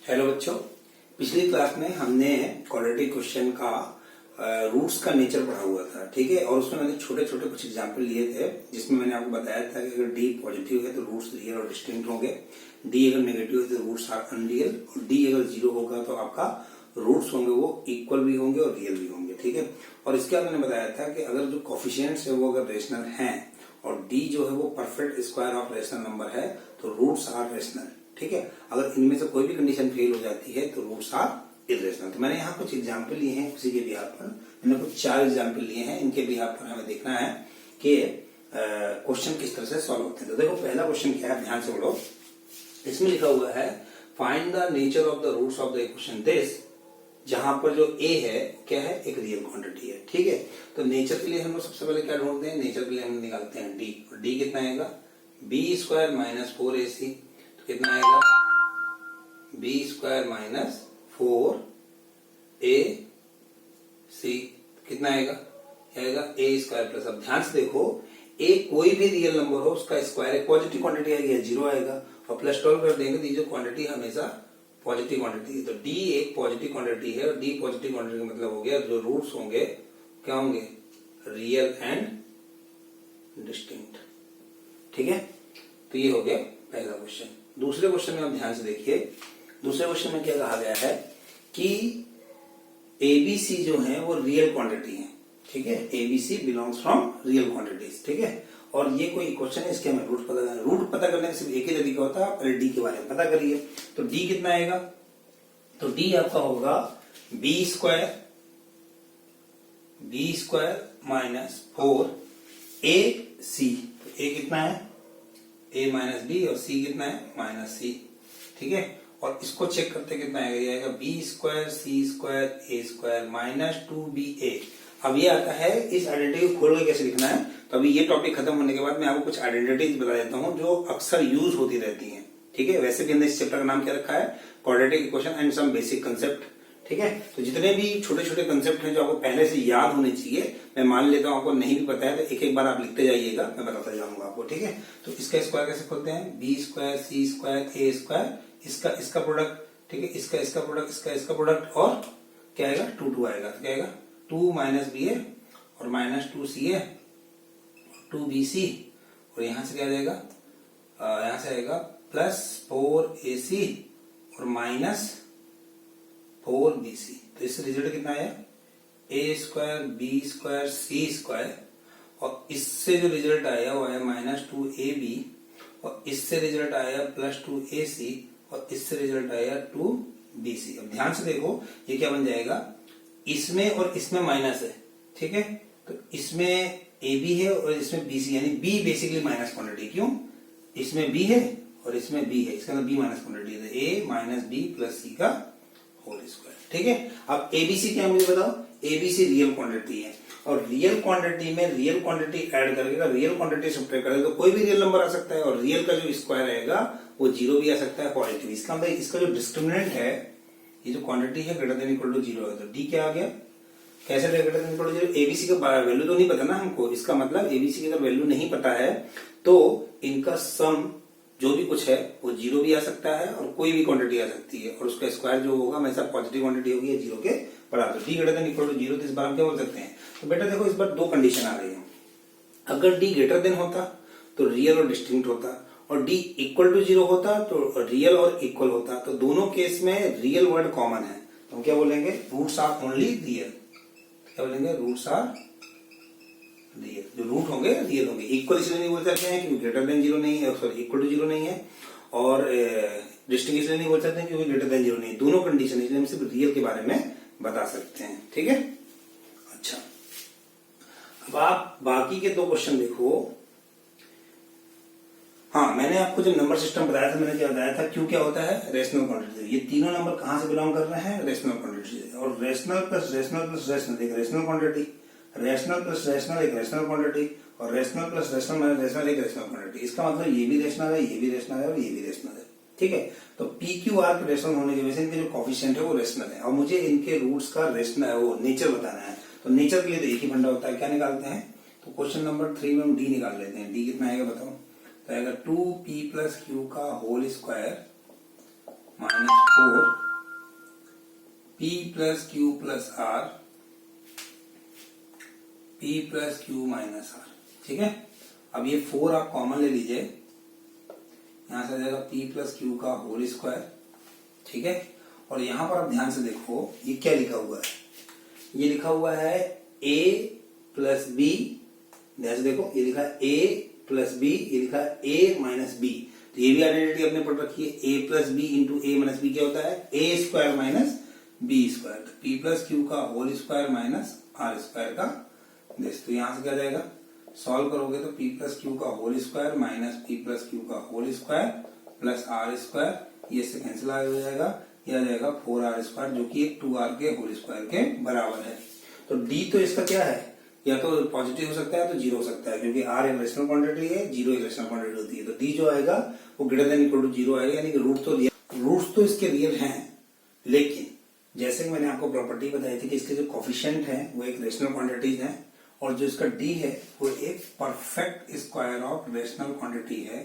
Hello बच्चों, पिछली class में हमने क्वाड्रेटिक क्वेश्चन का रूट्स का नेचर पढ़ा हुआ था। ठीक है, और उसमें मैंने छोटे छोटे कुछ एग्जांपल लिए थे जिसमें मैंने आपको बताया था कि अगर डी पॉजिटिव है तो रूट्स रियल और डिस्टिंक्ट होंगे, डी अगर नेगेटिव है तो रूट्स आर अनरियल, और डी अगर जीरो होगा तो आपका रूट्स होंगे वो इक्वल भी होंगे और रियल भी होंगे। ठीक है, और इसके बाद मैंने बताया था कि अगर जो कोफिशिएंट्स है वो अगर रेशनल हैं और डी जो है वो perfect square of rational number है तो रूट्स आर रेशनल। ठीक है, अगर इनमें से कोई भी कंडीशन फेल हो जाती है तो रूट्स आर इर्रेशनल। तो मैंने यहाँ कुछ एग्जाम्पल लिए हैं उसी के बिहार पर, मैंने कुछ 4 एग्जाम्पल लिए हैं, इनके बिहार पर हमें देखना है कि क्वेश्चन किस तरह से सॉल्व होते हैं। तो देखो पहला क्वेश्चन क्या है, ध्यान से पढ़ो। इसमें लिखा हुआ है find the nature of the roots of the equation this, जहां पर जो ए है क्या है, एक रियल क्वांटिटी है। ठीक है, तो नेचर के लिए हम लोग सबसे पहले क्या ढूंढते हैं, नेचर के लिए हम निकालते हैं डी, और डी कितना आएगा, बी स्क्वायर माइनस 4ac, तो कितना आएगा बी स्क्वायर माइनस 4ac, कितना आएगा ए स्क्वायर प्लस। अब ध्यान से देखो, ए कोई भी रियल नंबर हो उसका स्क्वायर एक पॉजिटिव क्वांटिटी आएगी, जीरो आएगा, और प्लस 12 कर देंगे तो ये जो क्वांटिटी हमेशा पॉजिटिव क्वांटिटी है। तो डी एक पॉजिटिव क्वांटिटी है, और डी पॉजिटिव क्वांटिटी का मतलब हो गया जो रूट्स होंगे क्या होंगे, रियल एंड डिस्टिंक्ट। ठीक है, तो ये हो गया पहला क्वेश्चन। दूसरे क्वेश्चन में आप ध्यान से देखिए, दूसरे क्वेश्चन में क्या कहा गया है कि एबीसी जो है वो रियल क्वांटिटी है। ठीक है, ABC belongs from real quantities. ठीक है, और ये कोई क्वेश्चन है, इसके हमें रूट पता करना है। रूट पता करने का सिर्फ एक ही तरीका होता है, पहले डी के बारे में पता करिए। तो डी कितना आएगा, तो डी आपका होगा बी स्क्वायर माइनस 4ac। तो ए कितना है, ए माइनस बी, और सी कितना है माइनस सी। ठीक है, और इसको चेक करते कितना आएगा, ये आएगा b square c square a square minus 2ba। अब ये आता है, इस आइडेंटिटी को खोल के कैसे लिखना है। तो अभी ये टॉपिक खत्म होने के बाद मैं आपको कुछ आइडेंटिटीज बता देता हूं जो अक्सर यूज होती रहती हैं। ठीक है, वैसे भी हमने इस चैप्टर का नाम क्या रखा है, quadratic equation and some basic concept. ठीक है, तो जितने भी छोटे छोटे कंसेप्ट हैं जो आपको पहले से याद होने चाहिए, मैं मान लेता हूं आपको नहीं भी पता है तो एक एक बार आप लिखते जाइएगा, मैं बताता जाऊंगा आपको। ठीक है, तो इसका स्क्वायर कैसे खोलते हैं, B square c square a square, इसका प्रोडक्ट। ठीक है, इसका प्रोडक्ट, इसका प्रोडक्ट, और क्या आएगा 2 आएगा। तो क्या आएगा 2 माइनस बी ए और माइनस 2ca 2bc, और यहां से क्या आ जाएगा, यहां से आएगा प्लस 4ac और माइनस 4bc। तो इससे रिजल्ट कितना आया, ए square b square c square, और इससे जो रिजल्ट आया वो आया माइनस 2ab, और इससे रिजल्ट आया प्लस 2ac, और इससे रिजल्ट आया 2bc। अब ध्यान से देखो ये क्या बन जाएगा, इसमें और इसमें माइनस है। ठीक है, तो इसमें ए बी है और इसमें बी सी, यानी बी बेसिकली माइनस क्वांटिटी। क्यों, इसमें बी है और इसमें बी है, इसका मतलब बी माइनस क्वांटिटी है, ए माइनस बी प्लस सी का होल स्क्वायर। ठीक है, अब एबीसी क्या मुझे बताओ, एबीसी रियल क्वांटिटी है, और रियल क्वांटिटी में रियल क्वांटिटी ऐड करके रियल क्वांटिटी सब्ट्रैक्ट करेगा तो कोई भी रियल नंबर आ सकता है, और रियल का जो स्क्वायर आएगा वो जीरो भी आ सकता है, पॉजिटिव। इसका मतलब इसका जो डिस्क्रिमिनेंट है, ये जो क्वांटिटी है ग्रेटर देन इक्वल टू 0 है, तो डी क्या आ गया, कैसे greater than equal to 0, a b c का वैल्यू तो नहीं पता ना हमको, इसका मतलब एबीसी की अगर वैल्यू नहीं पता है तो इनका सम जो भी कुछ है वो 0 भी आ सकता है और कोई भी क्वांटिटी आ सकती है, और उसका स्क्वायर जो होगा हमेशा पॉजिटिव क्वांटिटी होगी या 0 के बराबर। D greater than equal to 0, तो इस बार हम क्या बोल सकते हैं, तो बेटा देखो इस बार 2 कंडीशन आ रही है। अगर डी ग्रेटर देन होता तो रियल और डिस्टिंक्ट होता, और डी इक्वल टू 0 होता तो रियल और इक्वल होता। तो दोनों केस में रियल वर्ड कॉमन है, तो हम क्या बोलेंगे, रूट्स आर ओनली रियल। क्या बोलेंगे, रूट्स आर रियल, जो रूट होंगे रियल होंगे। इक्वल इसलिए नहीं बोल सकते हैं क्योंकि ग्रेटर देन 0 नहीं है, सॉरी इक्वल टू 0 नहीं है, और डिस्टिंक्ट इसलिए नहीं बोल सकते हैं क्योंकि ग्रेटर देन 0 नहीं है। दोनों कंडीशन इसलिए हम सिर्फ रियल के बारे में बता सकते हैं। ठीक है, अच्छा अब आप बाकी के 2 क्वेश्चन देखो। हाँ, मैंने आपको जब नंबर सिस्टम बताया था, मैंने क्या बताया था, क्यों क्या होता है, रेशनल क्वांटिटी से। ये तीनों नंबर कहां से बिलोंग कर रहे हैं, रेशनल क्वांटिटी से, और rational plus rational plus rational एक rational quantity, rational plus rational एक रेशनल क्वांटिटी, और rational plus rational minus rational एक रेशनल क्वांटिटी। इसका मतलब ये भी रेशनल है, ये भी रेशनल है, और ये भी रेशनल है। ठीक है, तो पी क्यू आर के रेशनल होने की वजह से इनके जो कोफिशिएंट है वो रेशनल है, और मुझे इनके रूट्स का रेशनल वो नेचर बताना है। तो नेचर के लिए तो एक ही फंडा होता है, क्या निकालते हैं, तो क्वेश्चन नंबर 3 में हम डी निकाल लेते हैं। डी कितना आएगा बताओ, तो आएगा 2p प्लस क्यू का whole square -4 p plus q plus r p plus q minus r. ठीक है, अब ये 4 आप कॉमन ले लीजिए, यहां से आ जाएगा p प्लस क्यू का होल स्क्वायर। ठीक है, और यहां पर आप ध्यान से देखो ये क्या लिखा हुआ है, ये लिखा हुआ है a प्लस बी। ध्यान से देखो ये लिखा है a प्लस बी, ये लिखा है a माइनस बी। तो ये भी आइडेंटिटी आपने पढ़ रखी है, a plus b into a minus b क्या होता है a square minus b square. तो p प्लस क्यू का whole square minus r square का बेस। तो यहां से क्या जाएगा, सॉल्व करोगे तो p प्लस क्यू का whole square minus p plus q का whole square plus r square, ये से कैंसिल हो जाएगा, ये आ जाएगा 4r स्क्वायर जो कि 2r के होल स्क्वायर के बराबर है। तो d तो इसका क्या है, या तो पॉजिटिव हो सकता है तो जीरो हो सकता है, क्योंकि r एक रेशनल क्वांटिटी है, जीरो एक रेशनल क्वांटिटी होती है। तो d जो आएगा वो greater than equal to zero आएगा, यानी कि रूट्स तो इसके रियल हैं, लेकिन जैसे कि मैंने आपको प्रॉपर्टी बताई थी कि इसके जो कोफिशिएंट है वो एक रेशनल क्वांटिटीज है, और जो इसका d है वो एक perfect square of rational quantity है,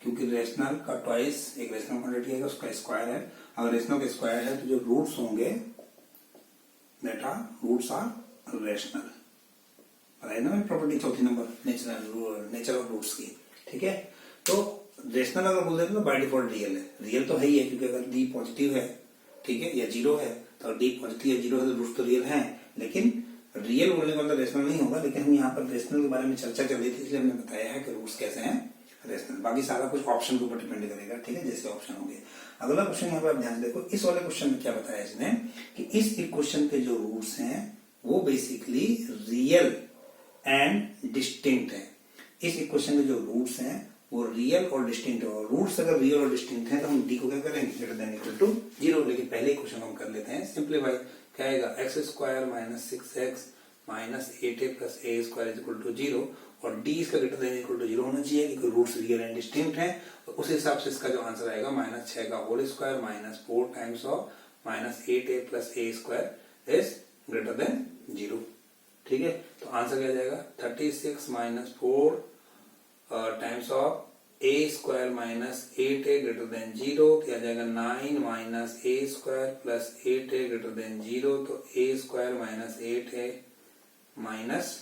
क्योंकि रेशनल का ट्वाइस एक रेशनल क्वांटिटी है, उसका स्क्वायर है। अगर रेशनल का स्क्वायर है तो जो रूट्स होंगे रूट्स आर रेशनल। बताइए ना प्रॉपर्टी चौथी नंबर, नेचर ऑफ रूट्स की। ठीक है, तो रेशनल अगर बोल देते तो बाय डिफॉल्ट रियल है, रियल तो है ही है, क्योंकि अगर डी पॉजिटिव है, ठीक है, या जीरो है, तो डी पॉजिटिव या जीरो है तो रूट्स तो रियल है। लेकिन रियल बोलने का मतलब रेशनल नहीं होगा, लेकिन हम यहाँ पर रेशनल के बारे में चर्चा कर रही थी, इसलिए हमने बताया है कि रूट्स कैसे हैं रेशनल। बाकी सारा कुछ ऑप्शन के ऊपर डिपेंड करेगा। ठीक है, जैसे ऑप्शन होंगे। अगला क्वेश्चन यहाँ पर आप ध्यान से देखो, इस वाले क्वेश्चन में क्या बताया इसने कि इस इक्वेशन के जो रूट्स हैं वो बेसिकली रियल एंड डिस्टिंक्ट है। इस इक्वेशन के जो रूट्स हैं वो रियल और डिस्टिंक्ट है, और रूट्स अगर रियल और डिस्टिंक्ट है तो हम डी को क्या करेंगे, greater than equal to zero. लेकिन पहले क्वेश्चन हम कर लेते हैं सिंप्लीफाई। क्या आएगा, x square minus 6x minus 8a plus a square is equal to zero, और डी इसका greater than equal to zero होना चाहिए, क्योंकि रूट्स रियल एंड डिस्टिंक्ट है। तो उस हिसाब से इसका जो आंसर आएगा माइनस 6 का whole square minus 4 times of minus 8a plus a square is greater than zero. ठीक है, तो आंसर क्या जाएगा 36 minus 4 times of a square minus 8a greater than zero, तो आ जाएगा 9 minus a square plus 8a greater than zero. तो a square minus 8a minus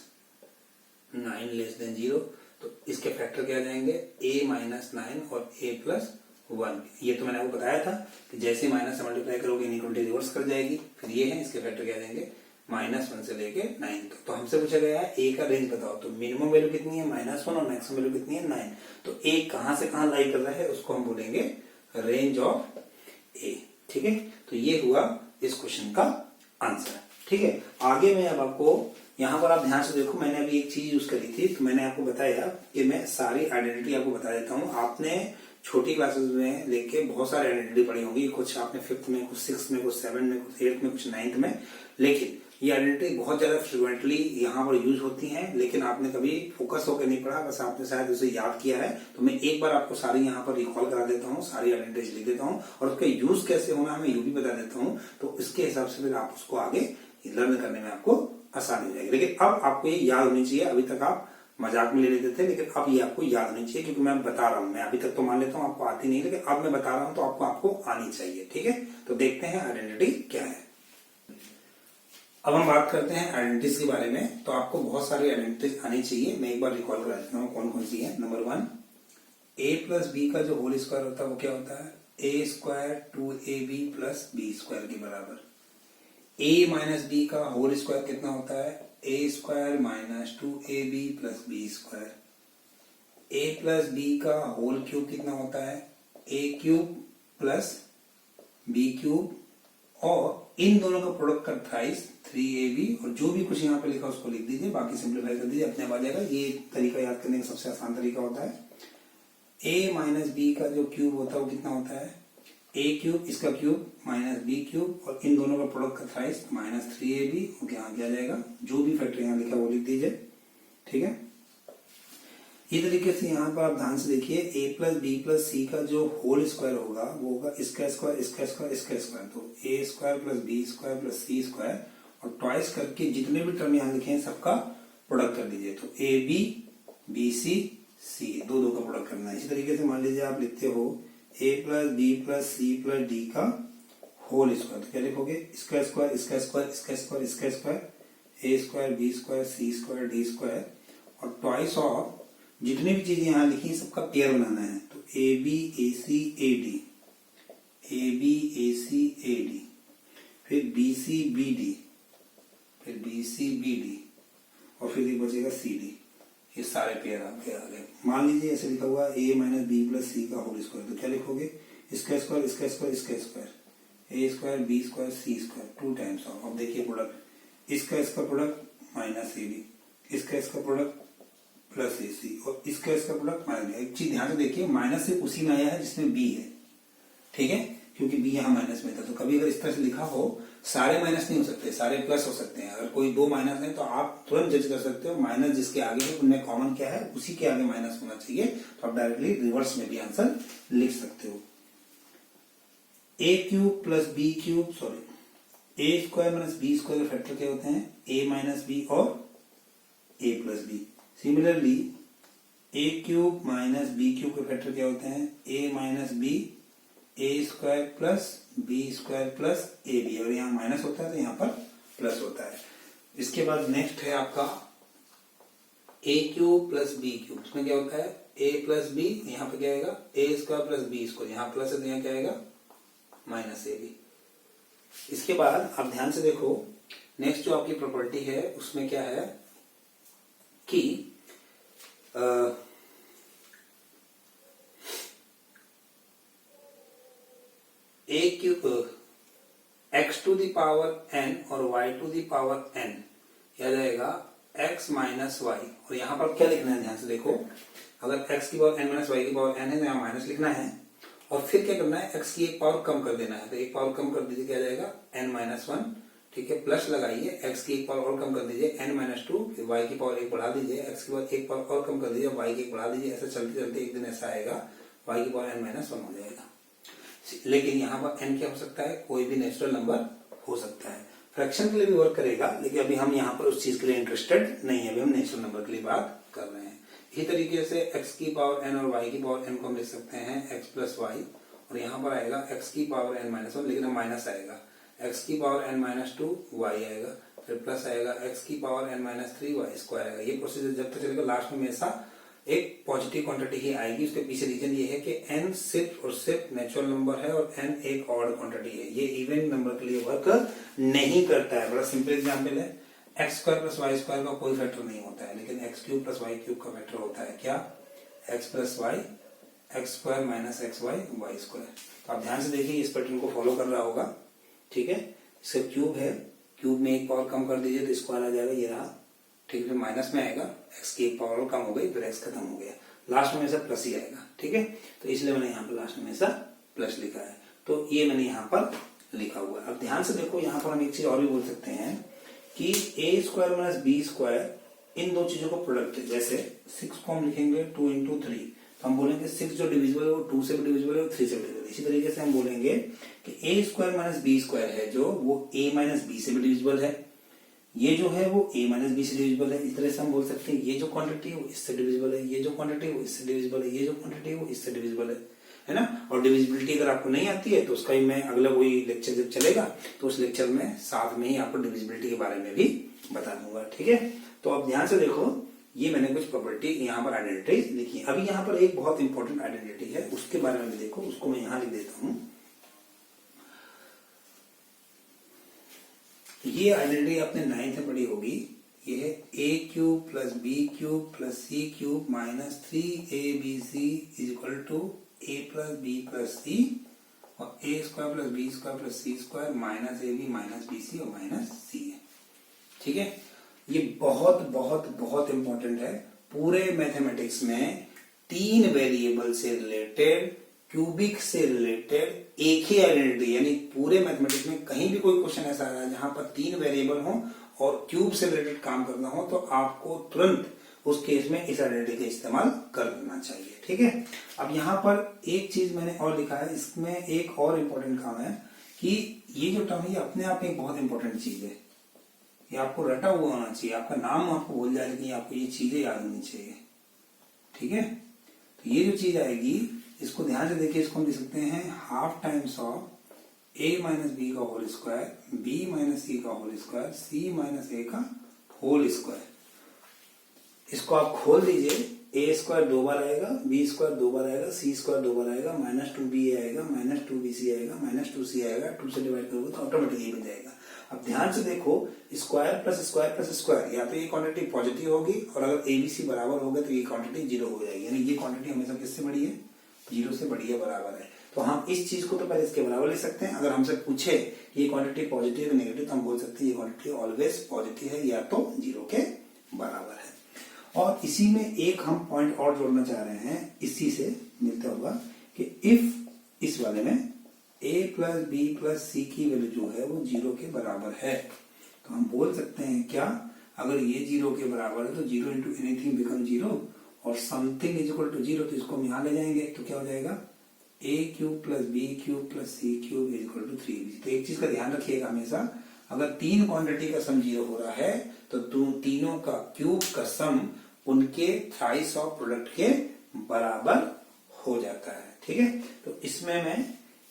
9 less than zero, तो इसके फैक्टर क्या आ जाएंगे a माइनस 9 और a प्लस 1। ये तो मैंने आपको बताया था कि जैसे माइनस से मल्टीप्लाई करोगे इनइक्वालिटी रिवर्स कर जाएगी। फिर ये है, इसके फैक्टर क्या आ जाएंगे -1 से लेके 9 तक। तो हमसे पूछा गया है a का रेंज बताओ, तो मिनिमम वैल्यू कितनी है -1 और मैक्सिमम वैल्यू कितनी है 9। तो a कहां से कहां लाई कर रहा है उसको हम बोलेंगे रेंज ऑफ a। ठीक है, तो ये हुआ इस क्वेश्चन का आंसर। ठीक है, आगे मैं अब आपको यहाँ पर आप ध्यान से देखो, मैंने अभी एक चीज यूज करी थी, तो मैंने आपको बताया कि मैं सारी आइडेंटिटी आपको बता देता हूँ। आपने छोटी क्लासेस में लेके बहुत सारी आइडेंटिटी पढ़ी होंगी, कुछ आपने 5th में, कुछ 6th में, कुछ 7th में, कुछ 8th में, कुछ 9th में, लेकिन ये आइडेंटिटी बहुत ज्यादा फ्रिक्वेंटली यहाँ पर यूज होती हैं, लेकिन आपने कभी फोकस होकर नहीं पढ़ा, बस आपने शायद उसे याद किया है। तो मैं एक बार आपको सारी यहाँ पर रिकॉल करा देता हूँ, सारी आइडेंटिटीज लिख देता हूँ, और उसका यूज कैसे होना मैं ये भी बता देता हूँ। तो इसके हिसाब से फिर आप उसको आगे लर्न करने में आपको आसानी हो जाएगी। लेकिन अब आपको ये याद होनी चाहिए, अभी तक आप मजाक में ले लेते थे, लेकिन अब ये आपको याद होनी चाहिए, क्योंकि मैं बता रहा हूँ। मैं अभी तक तो मान लेता हूँ आपको आती नहीं, लेकिन अब मैं बता रहा हूँ तो आपको आनी चाहिए। ठीक है, तो देखते हैं आइडेंटिटी क्या है। अब हम बात करते हैं आइडेंटिटीज के बारे में। तो आपको बहुत सारी आइडेंटिटीज आनी चाहिए, मैं एक बार रिकॉल करा देता हूँ कौन कौन सी है। नंबर 1, a प्लस बी का जो होल स्क्वायर होता है वो क्या होता है a square 2ab plus b square के बराबर। a माइनस बी का होल स्क्वायर कितना होता है a square minus 2ab plus b square. a plus b का होल क्यूब कितना होता है a cube plus b cube, और इन दोनों का प्रोडक्ट का थ्राइस 3ab, और जो भी कुछ यहाँ पे लिखा उसको लिख दीजिए, बाकी सिंप्लीफाई कर दीजिए, अपने आप आ जाएगा। ये तरीका याद करने का सबसे आसान तरीका होता है। a माइनस बी का जो क्यूब होता है वो कितना होता है a क्यूब, इसका क्यूब माइनस बी क्यूब, और इन दोनों का प्रोडक्ट का थ्राइस -3ab। ओके, यहाँ क्या जाएगा, जो भी फैक्टर यहाँ लिखा वो लिख दीजिए। ठीक है, इस तरीके से यहाँ पर आप ध्यान से देखिए, a प्लस बी प्लस सी का जो होल स्क्वायर होगा वो होगा इसका स्क्वायर, इसका स्क्वायर, इसका स्क्वायर। तो a square plus b square plus c square, और ट्वाइस करके जितने भी टर्म यहाँ लिखे हैं सबका प्रोडक्ट कर दीजिए। तो ab bc c, दो का प्रोडक्ट करना है। इसी तरीके से मान लीजिए आप लिखते हो a plus b plus c plus d का होल स्क्वायर। तो क्या लिखोगे, इसका स्क्वायर इसका स्क्वायर इसका स्क्वायर इसका square, a square b square c square D square, और ट्वाइस ऑफ जितनी भी चीजें यहाँ लिखी सबका पेयर बनाना है। तो a b a c a d, a b a c a d, फिर बी सी बी डी, फिर बी सी बी डी, और फिर एक बचेगा सी डी। ये सारे पेयर आपके आ गए। मान लीजिए ऐसे लिखा हुआ ए माइनस बी प्लस सी का होल स्क्वायर। तो क्या लिखोगे, इसका स्क्वायर इसका स्क्वायर इसका square, a square b square c square 2 times of. अब देखिए प्रोडक्ट, इसका प्रोडक्ट माइनस ए बी, इसका प्रोडक्ट प्लस ए सी, और इसका प्रोडक्ट माइनस बी। एक चीज ध्यान से देखिए, माइनस से उसी में आया है जिसमें बी है, ठीक है, क्योंकि बी यहाँ माइनस में था। तो कभी अगर इस तरह से लिखा हो, सारे माइनस नहीं हो सकते, सारे प्लस हो सकते हैं। अगर कोई 2 माइनस है तो आप तुरंत जज कर सकते हो माइनस जिसके आगे है उनमें कॉमन क्या है, उसी के आगे माइनस होना चाहिए। तो आप डायरेक्टली रिवर्स में भी आंसर लिख सकते हो। A cube plus b cube, sorry, a square minus b square के फैक्टर क्या होते हैं, ए माइनस बी और a plus b. Similarly a cube minus b cube के फैक्टर क्या होते हैं, a minus b, a square plus b square plus a b, और यहाँ माइनस होता है तो यहाँ पर प्लस होता है। इसके बाद नेक्स्ट है आपका ए क्यूब प्लस बी क्यूब। इसमें क्या होता है, ए प्लस बी, यहाँ पे क्या आएगा, ए स्क्वायर प्लस बी स्क्वायर, यहाँ प्लस है तो यहाँ क्या आएगा माइनस ए बी। इसके बाद आप ध्यान से देखो, नेक्स्ट जो आपकी प्रॉपर्टी है उसमें क्या है कि a cube x to the power n और y to the power n, यह जाएगा एक्स माइनस वाई। और यहाँ पर क्या लिखना है, ध्यान से देखो, अगर एक्स की पावर एन माइनस वाई की पावर एन है तो यहाँ माइनस लिखना है, और फिर क्या करना है, एक्स की एक पावर कम कर देना है। तो एक पावर कम कर दीजिए, क्या जाएगा एन माइनस वन, ठीक है, प्लस लगाइए, एक्स की एक पावर और कम कर दीजिए एन माइनस टू, फिर वाई की पावर एक बढ़ा दीजिए, एक्स की पावर एक पावर और कम कर दीजिए, वाई की एक बढ़ा दीजिए। ऐसा चलते चलते एक दिन ऐसा आएगा वाई की पावर एन माइनस वन हो जाएगा। लेकिन यहाँ पर एन क्या हो सकता है, कोई भी नेचुरल नंबर हो सकता है। फ्रैक्शन के लिए भी वर्क करेगा, लेकिन अभी हम यहाँ पर उस चीज के लिए इंटरेस्टेड नहीं है, अभी हम नेचुरल नंबर के लिए बात कर रहे हैं। इसी तरीके से एक्स की पावर एन और वाई की पावर एन को हम लिख सकते हैं एक्स प्लस वाई, और यहाँ पर आएगा एक्स की पावर एन माइनस वन, लेकिन माइनस आएगा, एक्स की power n minus two y आएगा, फिर प्लस आएगा एक्स की power n minus three y square आएगा। ये प्रोसीजर जब तक चलेगा, लास्ट में हमेशा एक पॉजिटिव क्वांटिटी ही आएगी। उसके पीछे रीजन ये है कि n सिर्फ और सिर्फ नेचुरल नंबर है और n एक ऑड क्वांटिटी है, ये इवन नंबर के लिए वर्क नहीं करता है। बड़ा सिंपल एग्जांपल है, x square plus y square का कोई फैक्टर नहीं होता है, लेकिन x cube plus y cube का फैक्टर होता है। क्या, x plus y x square minus x y y square. तो आप ध्यान से देखिए, इस पैटर्न को फॉलो कर रहा होगा, ठीक है। इसका क्यूब है, क्यूब में एक पावर कम कर दीजिए तो स्क्वायर आ जाएगा, ये रहा, ठीक है, माइनस में आएगा, एक्स की एक पावर और कम हो गई, फिर एक्स खत्म हो गया, लास्ट में हमेशा प्लस ही आएगा, ठीक है। तो इसलिए मैंने यहाँ पर लास्ट में हमेशा प्लस लिखा है। तो ये मैंने यहाँ पर लिखा हुआ है। अब ध्यान से देखो, यहाँ पर हम एक चीज और भी बोल सकते हैं कि ए स्क्वायर माइनस बी स्क्वायर, इन दो चीजों को प्रोडक्ट है। जैसे 6 को हम लिखेंगे 2 इंटू 3, तो हम बोलेंगे 6 जो डिविजिबल है वो 2 से भी डिविजिबल है और 3 से भी डिविजिबल है। इसी तरीके से हम बोलेंगे कि ए स्क्वायर माइनस बी स्क्वायर है जो, वो ए माइनस बी से भी डिविजिबल है, ये जो है वो a माइनस बी से डिविजिबल है। इस तरह से हम बोल सकते हैं ये जो क्वांटिटी है वो इससे डिविजिबल है, ये जो क्वांटिटी है वो इससे डिविजिबल है, ये जो क्वांटिटी है वो इससे डिविजिबल है ना। और डिविजिबिलिटी अगर आपको नहीं आती है तो उसका ही मैं अगला वही लेक्चर जब चलेगा तो उस लेक्चर में साथ में ही आपको डिविजिबिलिटी के बारे में भी बता दूंगा, ठीक है। तो अब ध्यान से देखो, ये मैंने कुछ प्रॉपर्टी यहाँ पर आइडेंटिटी लिखी। अभी यहाँ पर एक बहुत इंपॉर्टेंट आइडेंटिटी है, उसके बारे में भी देखो, उसको मैं यहाँ लिख देता हूँ। ये आइडेंटिटी आपने 9th में पढ़ी होगी। ये है a cube plus b cube plus c cube minus 3abc is equal to a plus b plus c, और a square plus b square plus c square minus a b minus b c और minus सी है, ठीक है। ये बहुत बहुत बहुत important है। पूरे मैथमेटिक्स में 3 वेरिएबल से रिलेटेड, क्यूबिक से रिलेटेड एक ही आइडेंटिटी, यानी पूरे मैथमेटिक्स में कहीं भी कोई क्वेश्चन ऐसा आ रहा है जहां पर 3 वेरिएबल हो और क्यूब से रिलेटेड काम करना हो, तो आपको तुरंत उस केस में इस आइडेंटिटी का इस्तेमाल कर लेना चाहिए, ठीक है। अब यहाँ पर एक चीज मैंने और लिखा है, इसमें एक और इम्पोर्टेंट काम है कि ये जो टर्म है अपने आप में एक बहुत इंपॉर्टेंट चीज है। ये आपको रटा हुआ होना चाहिए, आपका नाम आपको भूल जाए लेकिन आपको ये चीजें याद होनी चाहिए, ठीक है। तो ये जो चीज आएगी इसको ध्यान से देखिए, इसको हम लिख सकते हैं half times of a minus b का whole square, b minus c का whole square, c minus a का होल स्क्वायर। इसको आप खोल दीजिए, a स्क्वायर 2 बार आएगा, b स्क्वायर 2 बार आएगा, c स्क्वायर 2 बार आएगा, -2ba आएगा, -2bc आएगा, -2c आएगा, 2 से डिवाइड करोगे तो ऑटोमेटिकली बन जाएगा। अब ध्यान से देखो, square plus square plus square, या तो ये क्वांटिटी पॉजिटिव होगी और अगर abc बराबर होगा तो ये क्वांटिटी 0 हो जाएगी, यानी ये क्वांटिटी हमेशा किससे बड़ी है? 0 से बड़ी है, बराबर है। तो हम इस चीज को तो पहले इसके बराबर ले सकते हैं। अगर हमसे पूछे ये क्वांटिटी पॉजिटिव है नेगेटिव, तो हम बोल सकते हैं ये क्वांटिटी ऑलवेज पॉजिटिव है या तो 0 के बराबर है। और इसी में एक हम पॉइंट और जोड़ना चाह रहे हैं, इसी से मिलता हुआ, कि इफ इस वाले में a प्लस बी प्लस सी की वैल्यू जो है वो 0 के बराबर है, तो हम बोल सकते हैं क्या, अगर ये 0 के बराबर है तो 0 इंटू एनीथिंग बिकम 0 और समथिंग इज इक्वल टू 0, तो इसको हम यहां ले जाएंगे तो क्या हो जाएगा, a cube plus b cube plus c cube is equal to 3b। तो एक चीज का ध्यान रखिएगा हमेशा, अगर 3 क्वांटिटी का सम 0 हो रहा है तो तीनों का क्यूब का सम उनके थ्राइस ऑफ प्रोडक्ट के बराबर हो जाता है। ठीक है, तो इसमें मैं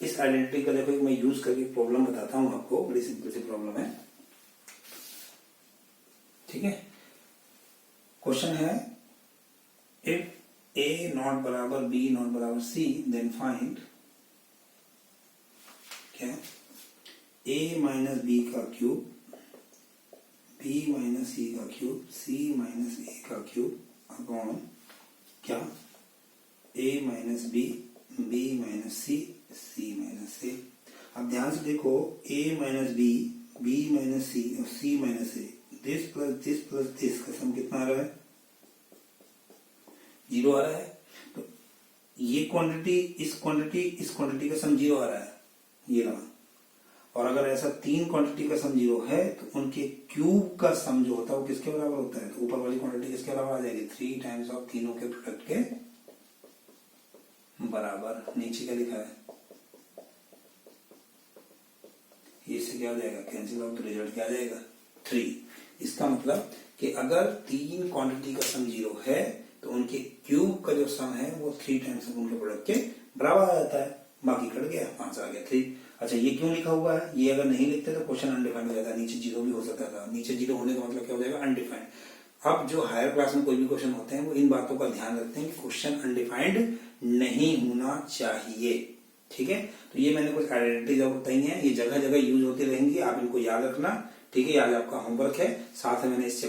इस आइडेंटिटी का देखो मैं यूज करके प्रॉब्लम बताता हूं आपको, बड़ी सिंपल सी प्रॉब्लम है। ठीक है, क्वेश्चन है इफ a नॉट बराबर b नॉट बराबर c देन फाइंड क्या, a माइनस b का क्यूब, b माइनस c का क्यूब, c माइनस a का क्यूब अपॉन क्या, a minus b, b minus c, c minus a। अब ध्यान से देखो, a minus b, b minus c और c minus a, this plus this का सम कितना आ रहा है, 0 आ रहा है। तो ये क्वांटिटी इस क्वांटिटी का सम 0 आ रहा है, ये रहा। और अगर ऐसा 3 क्वांटिटी का सम 0 है तो उनके क्यूब का सम जो होता है वो किसके बराबर होता है, तो ऊपर वाली क्वांटिटी किसके बराबर आ जाएगी, 3 टाइम्स ऑफ तीनों के प्रोडक्ट के बराबर। नीचे क्या लिखा है, इससे क्या हो जाएगा, कैंसिल आउट, तो रिजल्ट क्या आ जाएगा, 3। इसका मतलब कि अगर 3 क्वांटिटी का सम 0 है तो उनके क्यूब का जो सम है वो 3 टाइम्स ऑफ उनके प्रोडक्ट के बराबर आ जाता है। बाकी कट गया, आंसर आ गया 3। अच्छा, ये क्यों लिखा हुआ है, ये अगर नहीं लिखते तो क्वेश्चन अनडिफाइंड हो जाता, नीचे 0 भी हो सकता था। नीचे 0 होने का मतलब क्या हो जाएगा, अनडिफाइंड। अब जो हायर क्लास में कोई भी क्वेश्चन होते हैं वो इन बातों का ध्यान रखते हैं कि क्वेश्चन अनडिफाइंड नहीं होना चाहिए। ठीक है, तो ये मैंने कुछ आइडेंटिटीज बताई हैं, ये जगह जगह यूज होती रहेंगी, आप इनको याद रखना। ठीक है, आज आपका होमवर्क है। साथ में मैंने इस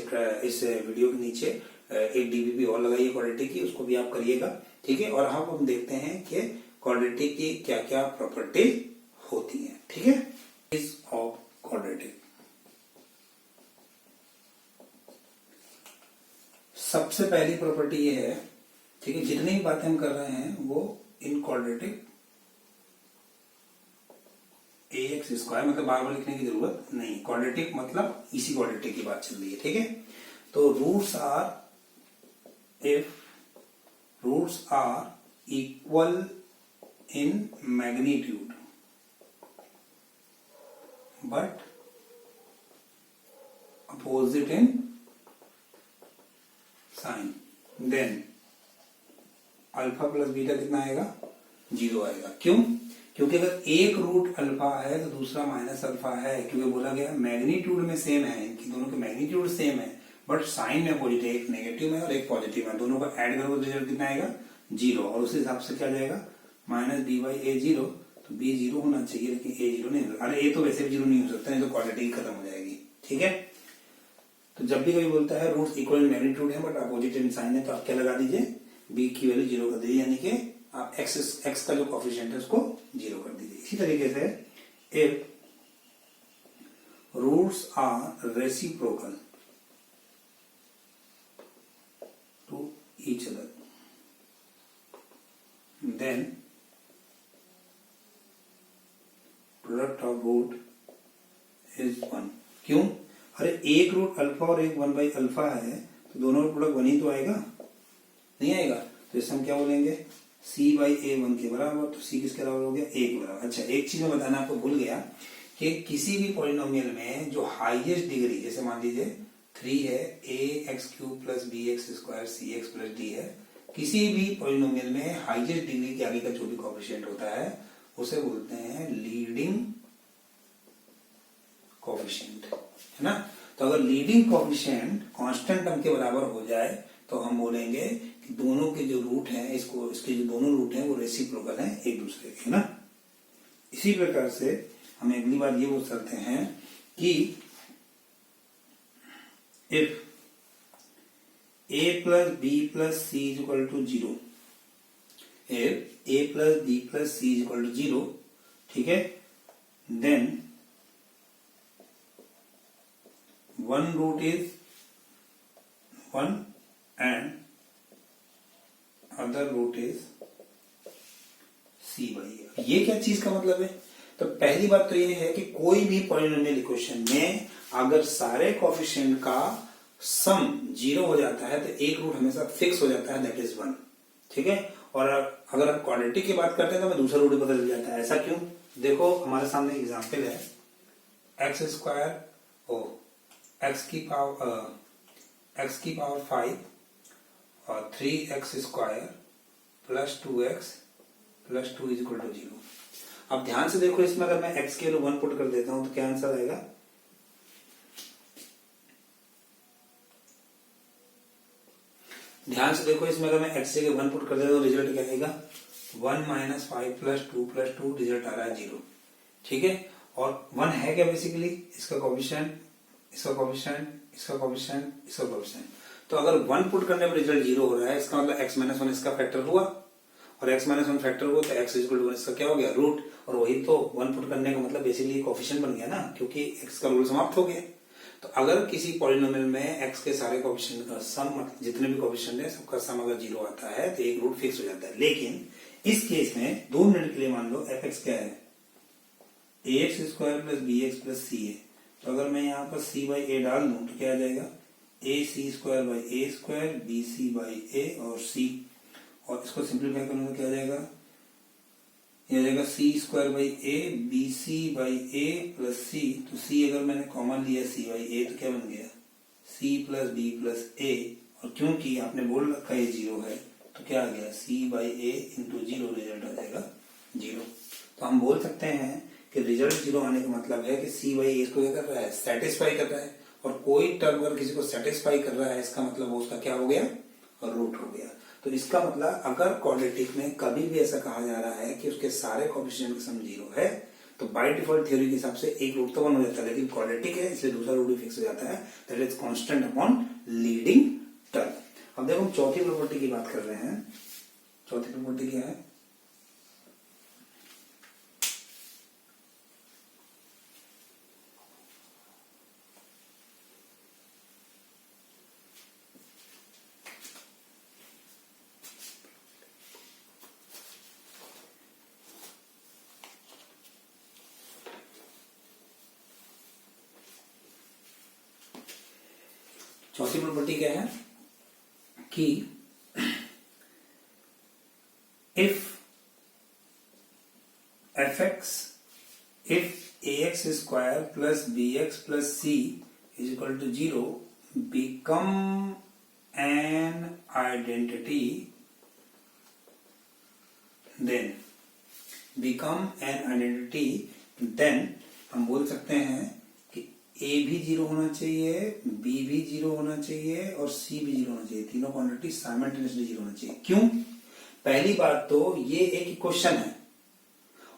वीडियो के नीचे एक डीबीपी और लगाई है क्वाड्रेटिक की, उसको भी आप करिएगा। ठीक है, और हम देखते हैं कि क्वाड्रेटिक की क्या क्या प्रॉपर्टी होती है। ठीक है, इज ऑफ क्वाड्रेटिक। सबसे पहली प्रॉपर्टी ये है, ठीक है, जितनी बातें हम कर रहे हैं वो इन क्वाड्रेटिक ax स्क्वायर, मतलब बार बार लिखने की जरूरत नहीं, क्वाड्रेटिक मतलब इसी क्वाड्रेटिक की बात चल रही है। ठीक है, तो roots are equal in magnitude but opposite in sign, then alpha plus beta कितना आएगा, 0 आएगा। क्यों, क्योंकि अगर एक रूट अल्फा है तो दूसरा माइनस अल्फा है, क्योंकि बोला गया मैग्नीट्यूड में सेम है, इनकी दोनों के मैग्नीट्यूड सेम है बट साइन में पॉजिटिव, एक नेगेटिव में और एक पॉजिटिव में, दोनों का ऐड करोगे तो रिजल्ट कितना आएगा, 0। और उस हिसाब से क्या जाएगा, माइनस बी बाई ए 0, तो बी 0 होना चाहिए लेकिन ए 0 नहीं। अरे ए तो वैसे भी 0 नहीं हो सकता, नहीं तो क्वाड्रेटिक खत्म हो जाएगी। ठीक है, तो जब भी कोई बोलता है रूट्स इक्वल इन मैग्नीट्यूड है बट अपोजिट इन साइन है, तो आप क्या लगा दीजिए, बी की वैल्यू 0 कर दीजिए, यानी कि आप एक्स का जो कोएफिशिएंट है उसको 0 कर दीजिए। इसी तरीके से if roots are reciprocal to each other then product of root is 1। क्यों, अरे एक रूट अल्फा और एक 1 बाई अल्फा है तो दोनों का प्रोडक्ट 1 ही तो आएगा, नहीं आएगा, तो इसे हम क्या बोलेंगे, c बाई ए 1 के बराबर, तो c किसके बराबर हो गया, a के बराबर। अच्छा, एक चीज मैं बताना आपको भूल गया कि किसी भी पॉलिनोमियल में जो हाईएस्ट डिग्री, जैसे मान लीजिए 3 है, a x cube plus b x square c x plus d है, किसी भी पॉलिनोमियल में हाईएस्ट डिग्री के आगे का जो भी कोएफिशिएंट होता है उसे बोलते हैं लीडिंग कोएफिशिएंट, है ना। तो अगर लीडिंग कोएफिशिएंट कांस्टेंट टर्म के बराबर हो जाए तो हम बोलेंगे कि दोनों के जो रूट हैं, इसके जो दोनों रूट हैं वो रेसिप्रोकल हैं एक दूसरे के, है ना। इसी प्रकार से हम अगली बार ये बोल सकते हैं कि if a plus b plus c is equal to 0, if a plus b plus c is equal to 0, ठीक है, then one root is 1 and other root is c by a। ये क्या चीज का मतलब है? तो पहली बात तो ये है कि कोई भी पॉलिनोमियल इक्वेशन में अगर सारे कोएफिशिएंट का सम 0 हो जाता है तो एक रूट हमेशा फिक्स हो जाता है, दैट इज 1, ठीक है। और अगर आप क्वाड्रेटिक की बात करते हैं तो हमें दूसरा रूट बदल जाता है। ऐसा क्यों? देखो हमारे सामने एग्जांपल है एक्स स्क्वायर एक्स की पावर 5 और 3x square plus 2x plus 2 is equal to 0। अब ध्यान से देखो, इसमें अगर मैं x के वैल्यू 1 पुट कर देता हूं तो क्या आंसर आएगा? ध्यान से देखो, इसमें अगर मैं x के 1 पुट कर देता हूं तो रिजल्ट क्या आएगा? 1 माइनस 5 प्लस 2 रिजल्ट आ रहा है 0, ठीक है। और 1 है क्या बेसिकली? इसका कोएफिशिएंट, इसका कोएफिशिएंट, इसका कोएफिशिएंट, इसका कोएफिशिएंट। तो अगर 1 पुट करने पर रिजल्ट 0 हो रहा है, इसका मतलब x माइनस 1 इसका फैक्टर हुआ, और x माइनस 1 फैक्टर हुआ तो x इक्वल टू 1 इसका क्या हो गया? रूट। और वही तो 1 पुट करने का मतलब बेसिकली कोएफिशिएंट बन गया ना, क्योंकि x का रूल समाप्त हो गया। तो अगर किसी पॉलिनोमियल में x के सारे कोएफिशिएंट का सम, जितने भी कोएफिशिएंट है सबका सम अगर 0 आता है तो एक रूट फिक्स हो जाता है। लेकिन इस केस में 2 मिनट के लिए मान लो fx क्या है? ax square plus bx plus c है। तो अगर मैं यहाँ पर c बाई a डाल दूं तो क्या आ जाएगा? ac square by a square, bc by a और c, और इसको सिंप्लीफाई करूंगा क्या आ जाएगा? ये आ जाएगा c square by a bc by a plus c। तो c अगर मैंने कॉमन लिया c बाई a तो क्या बन गया? c plus b plus a, और क्योंकि आपने बोल रखा है 0 है तो क्या आ गया? c by a into 0, result आ जाएगा 0। तो हम बोल सकते हैं कि रिजल्ट 0 आने का मतलब है कि c बाई a इसको क्या कर रहा है? सेटिस्फाई कर रहा है। और कोई टर्म अगर किसी को सेटिस्फाई कर रहा है इसका मतलब वो उसका क्या हो गया? रूट हो गया। तो इसका मतलब अगर क्वाड्रेटिक में कभी भी ऐसा कहा जा रहा है कि उसके सारे कोएफिशिएंट का सम 0 है तो बाय डिफॉल्ट थ्योरी के हिसाब से एक रूट तो 1 हो जाता है, लेकिन क्वाड्रेटिक है इसलिए दूसरा रूट भी फिक्स हो जाता है, that is constant upon leading term. अब देखो हम चौथी प्रॉपर्टी की बात कर रहे हैं। चौथी प्रॉपर्टी क्या है? चौथी प्रॉपर्टी क्या है कि if ax square plus bx plus c is equal to 0 become an identity, then हम बोल सकते हैं कि a भी 0 होना चाहिए, b भी 0 होना चाहिए और c भी 0 होना चाहिए। तीनों क्वांटिटी साइमल्टेनियसली 0 होना चाहिए। क्यों? पहली बात तो ये एक इक्वेशन है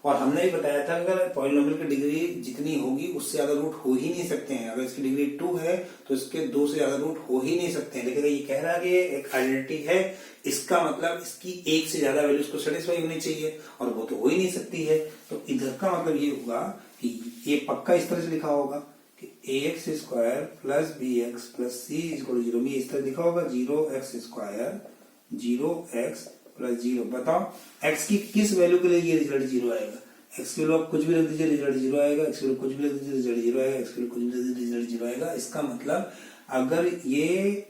और हमने भी बताया था अगर पॉलिनोमियल की डिग्री जितनी होगी उससे ज्यादा रूट हो ही नहीं सकते हैं। अगर इसकी डिग्री 2 है तो इसके 2 से ज्यादा रूट हो ही नहीं सकते हैं। लेकिन ये कह रहा है कि एक आइडेंटिटी है, इसका मतलब इसकी एक से ज्यादा वैल्यूज को सेटिस्फाई होनी चाहिए और वो तो हो ही नहीं सकती है। तो इधर का मतलब ये होगा कि ये पक्का इस तरह से लिखा होगा कि ax square plus bx plus c equal to 0 में इस तरह लिखा होगा 0x स्क्वायर 0x प्लस 0। बताओ x की किस वैल्यू के लिए ये रिजल्ट 0 आएगा? x के लिए आप कुछ भी रख दीजिए रिजल्ट 0 आएगा, x के लिए कुछ भी रख दीजिए रिजल्ट 0 आएगा, x के लिए कुछ भी रख दीजिए रिजल्ट 0 आएगा। इसका मतलब अगर ये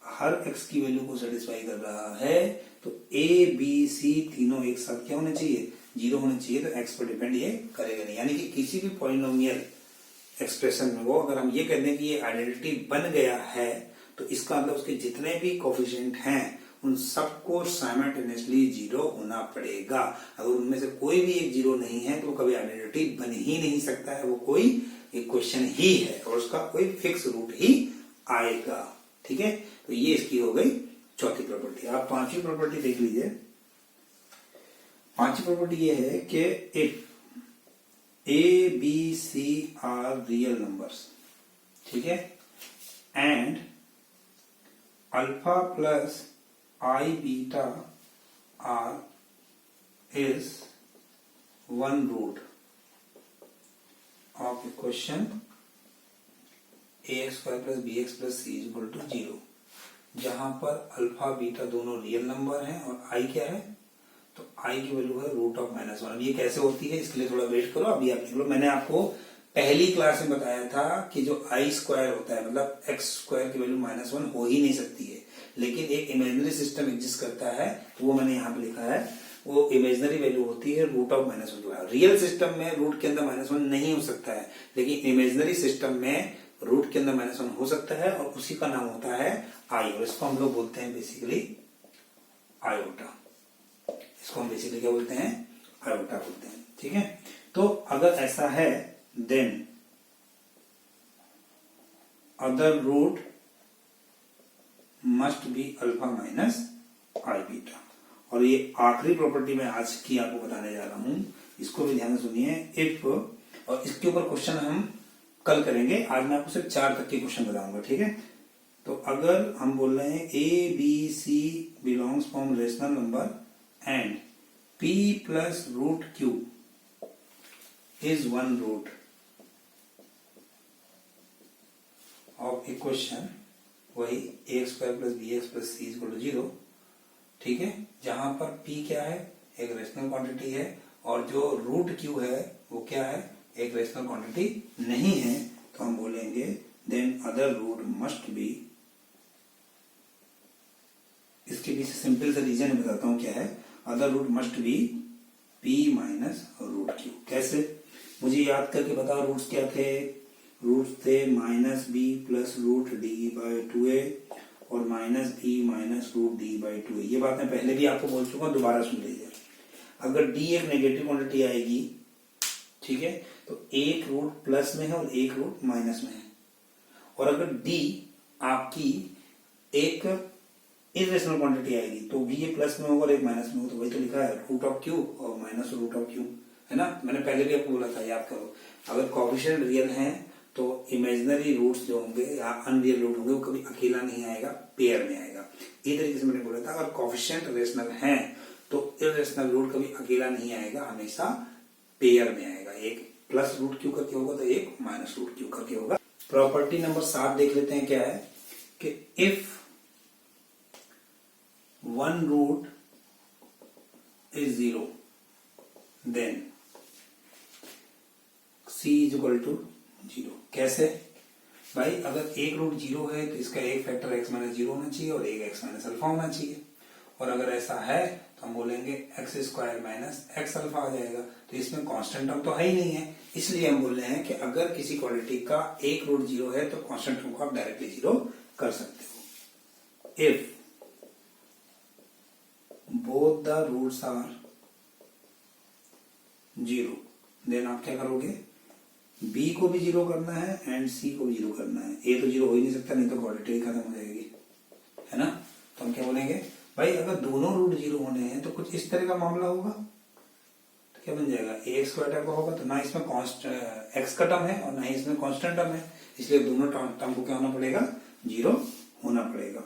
हर x की वैल्यू को सेटिस्फाई कर रहा है तो a b c तीनों एक साथ क्या होने चाहिए? 0 होने चाहिए। तो x पर डिपेंड ये करेगा नहीं। यानी कि किसी भी पॉलिनोमियल एक्सप्रेशन में वो अगर हम ये कहते हैं कि ये आइडेंटिटी बन गया है तो इसका मतलब उसके जितने भी कोएफिशिएंट हैं उन सबको साइमल्टेनियसली जीरो होना पड़ेगा। अगर उनमें से कोई भी एक जीरो नहीं है तो वो कभी आइडेंटिटी बन ही नहीं सकता है, वो कोई इक्वेशन ही है और उसका कोई फिक्स रूट ही आएगा। ठीक है, तो ये इसकी हो गई चौथी प्रॉपर्टी। आप पांचवी प्रॉपर्टी देख लीजिए। पांचवी प्रॉपर्टी ये है कि if a b c are real numbers, ठीक है, and alpha plus i beta are is one root of equation a x square plus b x plus c is equal to zero, जहां पर alpha beta दोनों real number हैं और आई क्या है, तो आई की वैल्यू है रूट ऑफ माइनस वन। ये कैसे होती है इसके लिए थोड़ा वेट करो, अभी आप देख लो। मैंने आपको पहली क्लास में बताया था कि जो आई स्क्वायर होता है मतलब एक्स स्क्वायर की वैल्यू माइनस वन हो ही नहीं सकती है, लेकिन एक इमेजिनरी सिस्टम एग्जिस्ट करता है, तो वो मैंने यहाँ पे लिखा है, वो इमेजिनरी वैल्यू होती है root of minus one. Real system में रूट के अंदर माइनस वन नहीं हो सकता है, लेकिन इमेजिनरी सिस्टम में रूट के अंदर माइनस वन हो सकता है और उसी का नाम होता है आई, और इसको हम लोग बोलते हैं बेसिकली आयोटा। इसको हम बेसिकली क्या बोलते हैं, आयोटा बोलते हैं। ठीक है, तो अगर ऐसा है then other root must be alpha minus i beta. और ये आखिरी प्रॉपर्टी मैं आज की आपको बताने जा रहा हूं, इसको भी ध्यान से सुनिए। इफ, और इसके ऊपर क्वेश्चन हम कल करेंगे, आज मैं आपको सिर्फ 4 तक के क्वेश्चन बताऊंगा। ठीक है, तो अगर हम बोल रहे हैं a b c belongs from rational number and p plus root q is one root of equation वही a square plus b x plus c equal to zero. ठीक है, जहां पर p क्या है, एक रेशनल क्वांटिटी है, और जो रूट q है वो क्या है, एक रेशनल क्वांटिटी नहीं है, तो हम बोलेंगे then other root must be. इसके पीछे सिंपल सा रीजन बताता हूं क्या है, other root must be p minus root q। कैसे, मुझे याद करके बताओ रूट्स क्या थे। रूट्स थे minus b plus root d by two a और minus b minus root d by two a. ये बात मैं पहले भी आपको बोल चुका हूं, दोबारा सुन लीजिए। अगर डी एक नेगेटिव क्वांटिटी आएगी, ठीक है, तो एक रूट प्लस में है और एक रूट माइनस में है, और अगर डी आपकी एक इरेशनल क्वांटिटी आएगी तो भी ये प्लस में होगा और एक माइनस में होगा, तो वही तो लिखा है रूट ऑफ क्यू और माइनस रूट ऑफ क्यू, है ना। मैंने पहले भी आपको बोला था, याद करो। अगर कोएफिशिएंट रियल हैं तो इमेजिनरी रूट्स जो होंगे या अनरियल रूट होंगे वो कभी अकेला नहीं आएगा, पेयर में आएगा। इस तरीके से मैंने बोला था, अगर कोएफिशिएंट रेशनल हैं तो इरेशनल रूट कभी अकेला नहीं आएगा, हमेशा पेयर में आएगा। एक प्लस रूट क्यू करके होगा तो एक माइनस रूट क्यू करके होगा। प्रॉपर्टी नंबर 7 देख लेते हैं, क्या है कि if one root is zero then c is equal to zero. कैसे भाई, अगर एक रूट जीरो है तो इसका एक फैक्टर x माइनस जीरो होना चाहिए और एक x माइनस अल्फा होना चाहिए, और अगर ऐसा है तो हम बोलेंगे x square minus x alpha आ जाएगा। तो इसमें कांस्टेंट टर्म तो है ही नहीं है, इसलिए हम बोल रहे हैं कि अगर किसी क्वांटिटी का एक रूट जीरो है तो कांस्टेंट टर्म को आप डायरेक्टली जीरो कर सकते हो। If both the roots are zero then आप क्या करोगे, b को भी जीरो करना है एंड c को भी जीरो करना है। a तो जीरो हो ही नहीं सकता, नहीं तो क्वाड्रेटिक खत्म हो जाएगी, है ना। तो हम क्या बोलेंगे भाई, अगर दोनों रूट जीरो होने हैं तो कुछ इस तरह का मामला होगा, तो क्या बन जाएगा, ए स्क्वायर टाइप का होगा। तो ना इसमें एक्स का टर्म है और ना ही इसमें कांस्टेंट टर्म है, इसलिए दोनों टर्म को क्या होना पड़ेगा, जीरो होना पड़ेगा।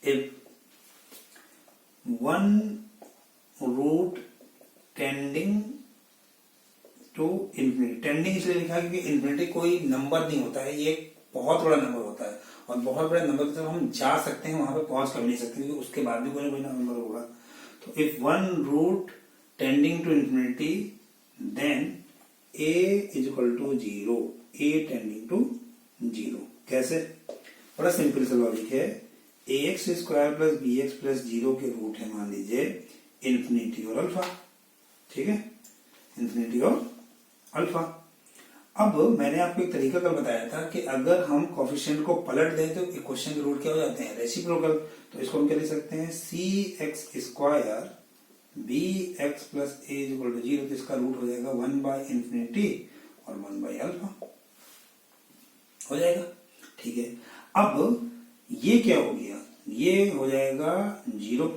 If one root tending to infinity, tending इसलिए लिखा क्योंकि इन्फिनिटी कोई नंबर नहीं होता है, ये बहुत बड़ा नंबर होता है, और बहुत बड़े नंबर की तरफ हम जा सकते हैं, वहां पे पहुंच कर नहीं सकते क्योंकि उसके बाद भी कोई ना कोई नंबर होगा। तो if one root tending to infinity then a is equal to zero, a tending to zero. कैसे, बड़ा सिंपल सा लॉजिक है। ax square plus b x plus zero के रूट है, मान लीजिए इन्फिनिटी और अल्फा, ठीक है, इन्फिनिटी और अल्फा। अब मैंने आपको एक तरीका कल बताया था कि अगर हम कोफिशिएंट को पलट दें तो इक्वेशन के रूट क्या हो जाते हैं, रेसिप्रोकल। तो इसको हम क्या लिख सकते हैं, c x square b x plus a equal to 0। तो इसका रूट हो जाएगा 1/∞ और 1/α हो जाएगा। ठीक है, अब ये क्या हो गया, ये हो जाएगा 0